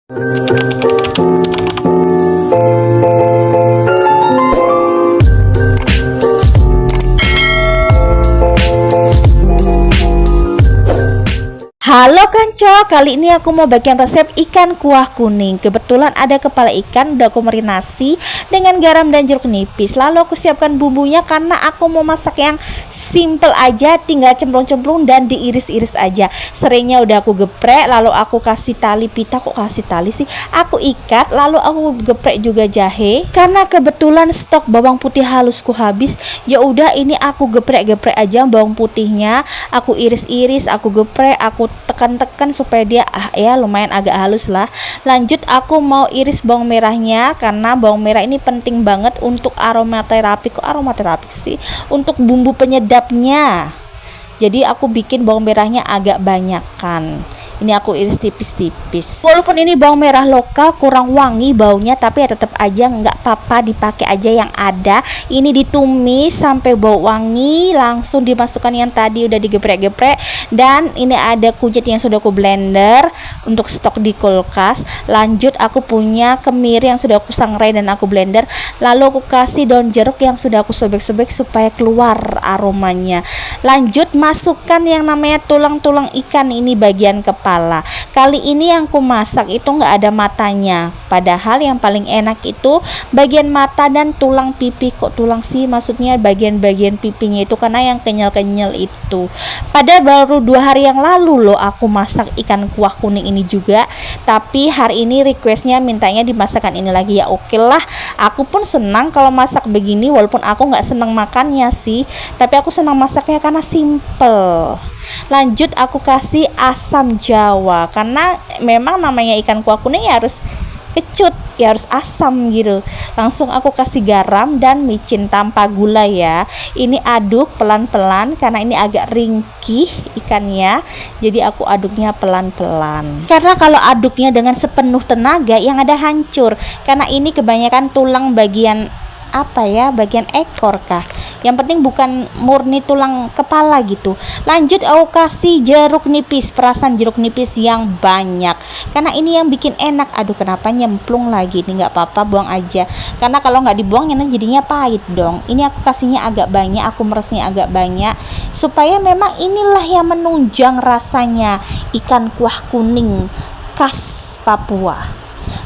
Halo kanco, kali ini aku mau bagian resep ikan kuah kuning. Kebetulan ada kepala ikan, udah aku marinasi dengan garam dan jeruk nipis. Lalu aku siapkan bumbunya karena aku mau masak yang simple aja, tinggal cemplung-cemplung dan diiris-iris aja. Seringnya udah aku geprek, lalu aku kasih tali pita, kok kasih tali sih? Aku ikat, lalu aku geprek juga jahe. Karena kebetulan stok bawang putih halusku habis, ya udah ini aku geprek-geprek aja bawang putihnya. Aku iris-iris, aku geprek, aku tekan-tekan supaya dia ya lumayan agak halus lah. Lanjut aku mau iris bawang merahnya karena bawang merah ini penting banget untuk aromaterapi. Kok aromaterapi sih? Untuk bumbu penyedapnya. Jadi aku bikin bawang merahnya agak banyakan. Ini aku iris tipis-tipis. Walaupun ini bawang merah lokal kurang wangi baunya, tapi ya tetap aja nggak apa-apa, dipakai aja yang ada. Ini ditumis sampai bau wangi, langsung dimasukkan yang tadi udah digeprek-geprek. Dan ini ada kunyit yang sudah aku blender untuk stok di kulkas. Lanjut aku punya kemiri yang sudah aku sangrai dan aku blender. Lalu aku kasih daun jeruk yang sudah aku sobek-sobek supaya keluar aromanya. Lanjut masukkan yang namanya tulang-tulang ikan, ini bagian kepala. Kali ini yang ku masak itu nggak ada matanya, padahal yang paling enak itu bagian mata dan tulang pipi. Kok tulang sih, maksudnya bagian-bagian pipinya itu karena yang kenyal-kenyal itu. Padahal baru 2 hari yang lalu loh aku masak ikan kuah kuning ini juga, tapi hari ini requestnya mintanya dimasakkan ini lagi. Ya oke lah, aku pun senang kalau masak begini, walaupun aku nggak senang makannya sih, tapi aku senang masaknya karena simple. Lanjut aku kasih asam jawa karena memang namanya ikan kuah kuning ya harus kecut, ya harus asam gitu. Langsung aku kasih garam dan micin tanpa gula ya. Ini aduk pelan-pelan karena ini agak ringkih ikannya, jadi aku aduknya pelan-pelan. Karena kalau aduknya dengan sepenuh tenaga yang ada hancur, karena ini kebanyakan tulang bagian bagian ekor kah, yang penting bukan murni tulang kepala gitu. Lanjut aku kasih jeruk nipis, perasan jeruk nipis yang banyak karena ini yang bikin enak. Aduh kenapa nyemplung lagi, ini nggak apa-apa, buang aja, karena kalau nggak dibuang jadinya pahit dong. Ini aku kasihnya agak banyak, aku meresnya agak banyak supaya memang inilah yang menunjang rasanya ikan kuah kuning khas Papua.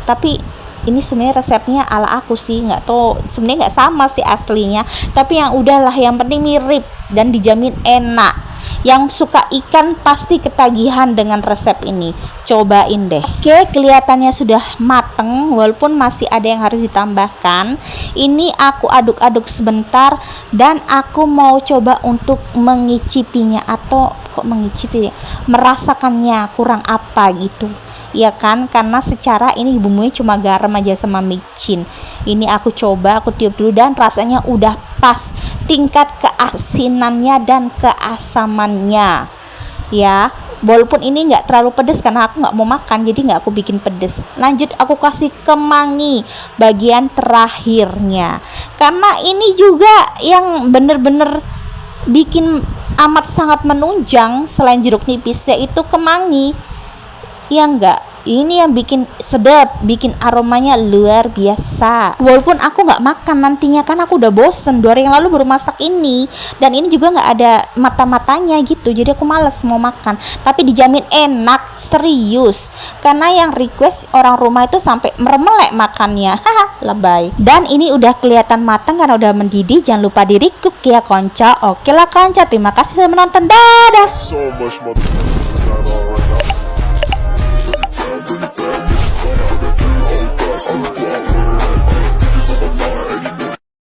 Tapi ini sebenarnya resepnya ala aku sih, nggak tahu sebenarnya nggak sama sih aslinya, tapi yang udahlah, yang penting mirip dan dijamin enak. Yang suka ikan pasti ketagihan dengan resep ini, cobain deh. Oke, kelihatannya sudah mateng walaupun masih ada yang harus ditambahkan. Ini aku aduk-aduk sebentar dan aku mau coba untuk mengicipinya, atau kok mengicipi ya, merasakannya kurang apa gitu ya kan, karena secara ini bumbunya cuma garam aja sama micin. Ini aku coba, aku tiup dulu dan rasanya udah pas tingkat keasinannya dan keasamannya ya. Walaupun ini nggak terlalu pedes karena aku nggak mau makan, jadi nggak aku bikin pedes. Lanjut aku kasih kemangi bagian terakhirnya karena ini juga yang bener-bener bikin amat sangat menunjang selain jeruk nipis, yaitu kemangi. Ya enggak, ini yang bikin sedap, bikin aromanya luar biasa. Walaupun aku nggak makan nantinya kan aku udah bosen, 2 hari yang lalu baru masak ini, dan ini juga nggak ada mata-matanya gitu, jadi aku males mau makan. Tapi dijamin enak, serius, karena yang request orang rumah itu sampai meremelek makannya. Haha, lebay. Dan ini udah kelihatan matang karena udah mendidih. Jangan lupa di recook ya konco. Oke lah konco, terima kasih sudah menonton, dadah.